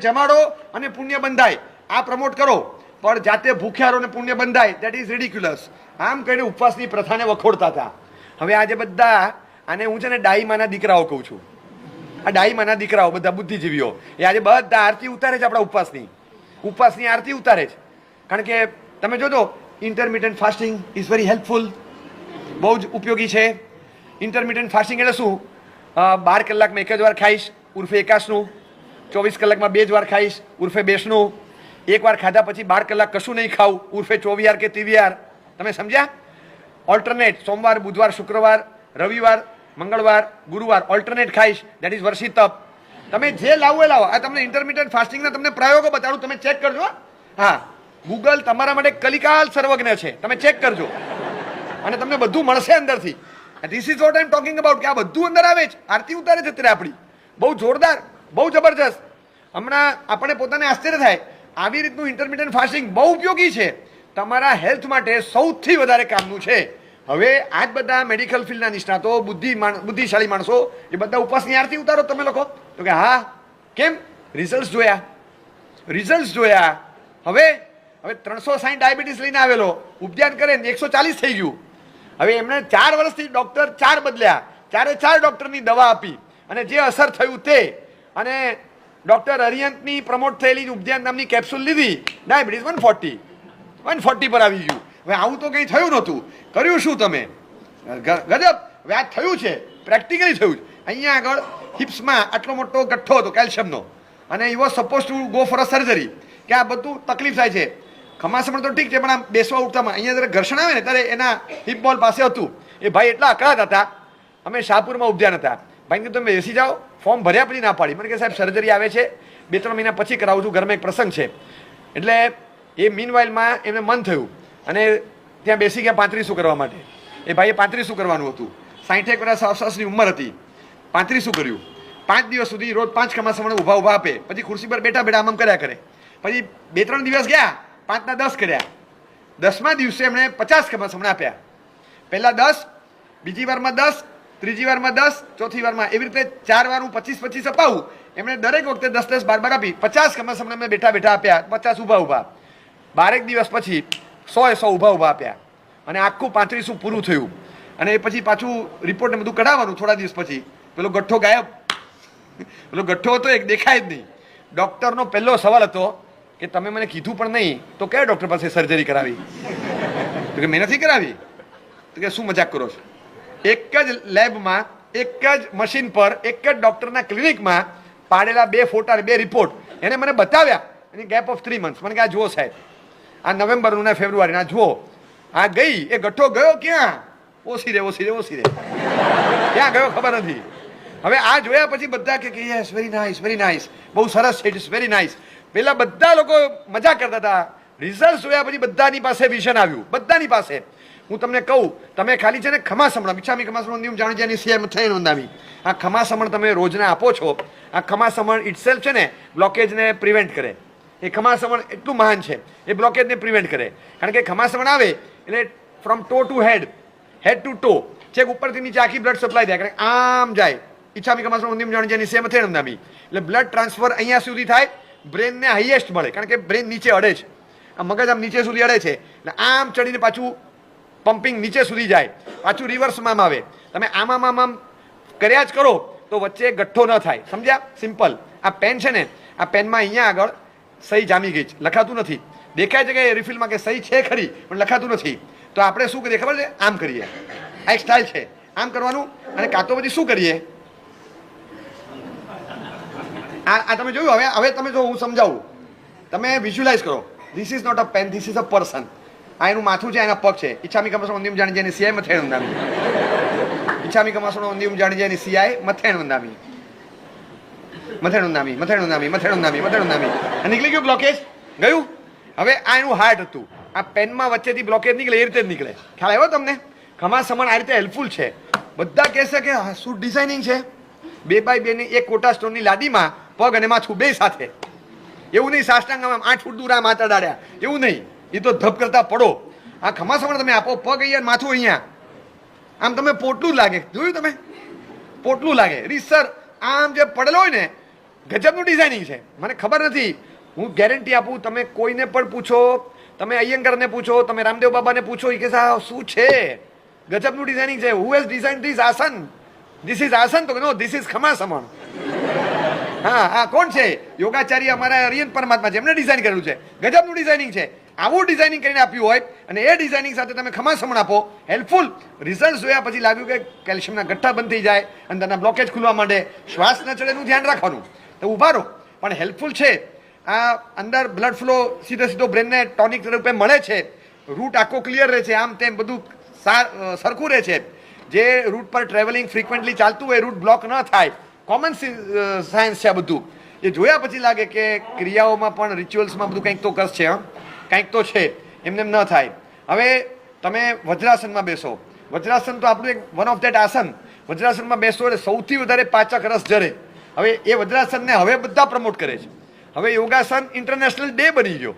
જમાડો અને પુણ્ય બંધાય આ પ્રમોટ કરો, પણ જાતે ભૂખ્યા રહો ને પુણ્ય બંધાય દેટ ઇઝ રિડિક્યુલસ. આમ કહીને ઉપવાસની પ્રથાને વખોડતા હતા. હવે આજે બધા આને હું છે ને ડાઈમાના દીકરાઓ કહું છું. આ ડાઈમાના દીકરાઓ બધા બુદ્ધિજીવીઓ એ આજે બધા આરતી ઉતારે છે, આપણા ઉપવાસની આરતી ઉતારે છે. કારણ કે તમે જોજો intermittent fasting is very helpful, બહુ જ ઉપયોગી છે. ઇન્ટરમિટન્ટ ફાસ્ટિંગ એટલે શું? 12 કલાકમાં એક જ વાર ખાઈશ ઉર્ફે એકાશનું, 24 કલાકમાં 2 જ વાર ખાઈશ ઉર્ફે બેસનું, એક વાર ખાધા પછી 12 કલાક કશું નહીં ખાવું ઉર્ફે 24 કે 23. તમે સમજ્યા? ઓલ્ટરનેટ સોમવાર, બુધવાર, શુક્રવાર, રવિવાર, મંગળવાર, ગુરુવાર ઓલ્ટરનેટ ખાઈશ દેટ ઇઝ વર્ષી તપ. તમે જે લાવો એ લાવો. આ તમને ઇન્ટરમિટન્ટ ફાસ્ટિંગના તમને પ્રયોગો બતાડું, તમે ચેક કરજો. હા, ગૂગલ તમારા માટે કલિકાલ સર્વજ્ઞ છે, તમે ચેક કરજો અને તમને બધું મળશે અંદરથી. This is what I am talking about કે આ બધું અંદર આવે છે. આરતી ઉતારે છે અત્યારે આપણી, બહુ જોરદાર, બહુ જબરજસ્ત. હમણાં આપણે પોતાને આશ્ચર્ય થાય, આવી રીતનું ઇન્ટરમિટન્ટ ફાસ્ટિંગ બહુ ઉપયોગી છે, તમારા હેલ્થ માટે સૌથી વધારે કામનું છે. હવે આજ બધા મેડિકલ ફિલ્ડના નિષ્ણાતો, બુદ્ધિશાળી માણસો એ બધા ઉપવાસની આરતી ઉતારો તમે લોકો, તો કે હા કેમ? રિઝલ્ટ જોયા. હવે 360 ડાયાબિટીસ લઈને આવેલો, ઉપધ્યાન કરે 140 થઈ ગયું. હવે એમણે 4 વર્ષથી ડોક્ટર 4 બદલ્યા, 4 ડોક્ટરની દવા આપી અને જે અસર થયું તે, અને ડોક્ટર અરિયંતની પ્રમોટ થયેલી ઉપધ્યાન નામની કેપ્સ્યુલ લીધી, ડાયાબિટીસ 140 પર આવી ગયું. હવે આવું તો કંઈ થયું નહોતું. કર્યું શું તમે? ગજબ. હવે આ થયું છે, પ્રેક્ટિકલી થયું છે. અહીંયા આગળ હિપ્સમાં આટલો મોટો ગઠ્ઠો હતો કેલ્શિયમનો, અને he was suppose to go for a surgery, કે આ બધું તકલીફ થાય છે. ખમાસમણ તો ઠીક છે, પણ આમ બેસવા ઉઠતામાં અહીંયા જ્યારે ઘર્ષણ આવે ને ત્યારે એના હિપ બોલ પાસે હતું. એ ભાઈ એટલા અકળાત હતા. અમે શાહપુરમાં ઉપધ્યાન હતા. ભાઈને કીધું તમે બેસી જાઓ. ફોર્મ ભર્યા પછી ના પાડી. મને કે સાહેબ સર્જરી આવે છે, 2-3 મહિના પછી કરાવું છું, ઘરમાં એક પ્રસંગ છે. એટલે એ મીનવાઇલમાં એમને મન થયું અને ત્યાં બેસી ગયા 35 કરવા માટે. એ ભાઈએ 35 કરવાનું હતું. 61 વર્ષ આસપાસની ઉંમર હતી. 35 કર્યું. 5 દિવસ સુધી રોજ 5 ખમાસમણ ઊભા આપે. પછી ખુરશી પર બેઠા આમ કર્યા કરે. પછી 2-3 દિવસ ગયા, 5 ના 10 કર્યા. 10મા દિવસે એમણે 50 ખમાસમણ આપ્યા. પહેલા 10, બીજી વારમાં 10, ત્રીજી વારમાં 10, ચોથી વારમાં, એવી રીતે 4 વાર હું 25 અપાવું. એમણે દરેક વખતે 10 12 આપી 50 ખમાસમણ મેં બેઠા આપ્યા, 50 ઊભા. 12 દિવસ પછી 100 ઊભા આપ્યા અને આખું 35 પૂરું થયું. અને એ પછી પાછું રિપોર્ટને બધું કઢાવવાનું. થોડા દિવસ પછી પેલો ગઠ્ઠો ગાયબ. પેલો ગઠ્ઠો હતો, એક દેખાય જ નહીં. ડૉક્ટરનો પહેલો સવાલ હતો કે તમે મને કીધું પણ નહીં તો કયા ડૉક્ટર પાસે સર્જરી કરાવી? તો કે મેં નથી કરાવી. તો કે શું મજાક કરો છો? એક જ લેબમાં, એક જ મશીન પર, એક જ ડૉક્ટરના ક્લિનિકમાં પાડેલા 2 ફોટા, 2 રિપોર્ટ એને મને બતાવ્યા. એની ગેપ ઓફ 3 months. મને કે આ જુઓ સાહેબ, આ નવેમ્બરનું ને ફેબ્રુઆરી, આ જુઓ, આ ગઈ એ ગઠ્ઠો ગયો ક્યાં? ઓછી રે. ક્યાં ગયો ખબર નથી. હવે આ જોયા પછી બધા કે યસ, વેરી નાઇસ, બહુ સરસ છે, ઇટ્સ વેરી નાઇસ. પેલા બધા લોકો મજા કરતા હતા. રિઝલ્ટ જોયા પછી બધાની પાસે વિઝન આવ્યું, બધાની પાસે. હું તમને કહું, તમે ખાલી છે ને ખમાસમણ, મિચ્છામી ખમાસમણ નિયમ જાણી જાની સીએમ થઈ નોંધાવી. આ ખમાસમણ તમે રોજના આપો છો. આ ખમાસમણ ઇટસેલ્ફ છે ને બ્લોકેજને પ્રિવેન્ટ કરે. એ ખમાસમણ એટલું મહાન છે, એ બ્લોકેજને પ્રિવેન્ટ કરે. કારણ કે ખમાસમણ આવે એટલે from toe to head to toe, check ઉપરથી નીચે આખી બ્લડ સપ્લાય થાય. કારણ આમ જાય. ઈચ્છામી ખમાસમણ નિયમ જાણી જાની સીએમ થઈ નોંધાવી. એટલે બ્લડ ટ્રાન્સફર અહીંયા સુધી થાય, બ્રેનને હાઈએસ્ટ મળે. કારણ કે બ્રેન નીચે અડે છે, આ મગજ આમ નીચે સુધી અડે છે, એટલે આમ ચડીને પાછું પમ્પિંગ નીચે સુધી જાય, પાછું રિવર્સમાં આવે. તમે આમ કર્યા જ કરો તો વચ્ચે ગઠ્ઠો ન થાય. સમજ્યા? સિમ્પલ. આ પેન છે ને, આ પેનમાં અહીંયા આગળ સહી જામી ગઈ છે, લખાતું નથી. દેખાય છે કે રિફિલમાં કે સહી છે ખરી, પણ લખાતું નથી. તો આપણે શું કરીએ ખબર છે? આમ કરીએ. આ એક સ્ટાઇલ છે, આમ કરવાનું. અને કાં તો પછી શું કરીએ, આ તમે જોયું. હવે તમે જો હું સમજાવું, તમે વિઝ્યુલાઇઝ કરો. This is not a pen, this is a person. આ એનું માથું છે, એના પગ છે. ઈચ્છામી કમાસણો નિયમ જાણી જાય સિયાય મથેણ ઊંધામી. ઈચ્છામી કમાસણો નિયમ જાણી જાય સિયાય મથેણ ઊંધામી. નીકળી ગયું બ્લોકેજ, ગયું. હવે આ એનું હાર્ટ હતું. આ પેનમાં વચ્ચેથી બ્લોકેજ નીકળે, એ રીતે જ નીકળે. ખ્યાલ આવ્યો તમને? ખમાસમણ આ રીતે હેલ્પફુલ છે. બધા કહેશે કે શું ડિઝાઇનિંગ છે. 2x2 ની એક કોટા સ્ટોનની લાદીમાં પગ અને માથું બે સાથે. એવું નહીં સાષ્ટાંગમાં 8 ફૂટ દૂર આ માથા ડાળ્યા, એવું નહીં. એ તો ધપ કરતા પડો. આ ખમાસમણ તમે આપો, પગ અહીંયા, માથું અહીંયા, આમ તમે પોટલું લાગે. જોયું તમે? પોટલું લાગે. રીસર આમ જે પડેલો હોય ને, ગજબનું ડિઝાઇનિંગ છે. મને ખબર નથી, હું ગેરંટી આપું, તમે કોઈને પણ પૂછો, તમે અય્યંગરને પૂછો, તમે રામદેવ બાબાને પૂછો, એ કે શું છે, ગજબનું ડિઝાઇનિંગ છે. હુ હેઝ ડિઝાઇન ધીસ આસન? ધીસ ઇઝ આસન? તો નો, ધીસ ઇઝ ખમાસમણ. હા હા, કોણ છે? યોગાચાર્ય અમારા અરિયન પરમાત્મા છે, એમને ડિઝાઇન કરેલું છે. ગજબનું ડિઝાઇનિંગ છે. આવું ડિઝાઇનિંગ કરીને આપ્યું હોય અને એ ડિઝાઇનિંગ સાથે તમે ખમાસમણ આપો, હેલ્પફુલ. રિઝલ્ટ જોયા પછી લાગ્યું કે કેલ્શિયમના ગઠ્ઠા બંધ થઈ જાય, અંદરના બ્લોકેજ ખુલવા માંડે, શ્વાસ ન ચડે એનું ધ્યાન રાખવાનું, તો ઊભા રહો. પણ હેલ્પફુલ છે. આ અંદર બ્લડ ફ્લો સીધો બ્રેનને ટોનિક રૂપે મળે છે, રૂટ આખો ક્લિયર રહે છે, આમ તેમ બધું સરખું રહે છે. જે રૂટ પર ટ્રાવેલિંગ ફ્રિકવન્ટલી ચાલતું હોય, રૂટ બ્લોક ન થાય, કોમન સાયન્સ છે આ બધું. એ જોયા પછી લાગે કે ક્રિયાઓમાં પણ, રિચ્યુઅલ્સમાં બધું કંઈક તો કસ છે, કંઈક તો છે, એમને એમ ન થાય. હવે તમે વજ્રાસનમાં બેસો. વજ્રાસન તો આપણું એક વન ઓફ ધેટ આસન. વજ્રાસનમાં બેસો એટલે સૌથી વધારે પાચક રસ જરે. હવે એ વજ્રાસનને હવે બધા પ્રમોટ કરે છે. હવે યોગાસન ઇન્ટરનેશનલ ડે બની ગયો.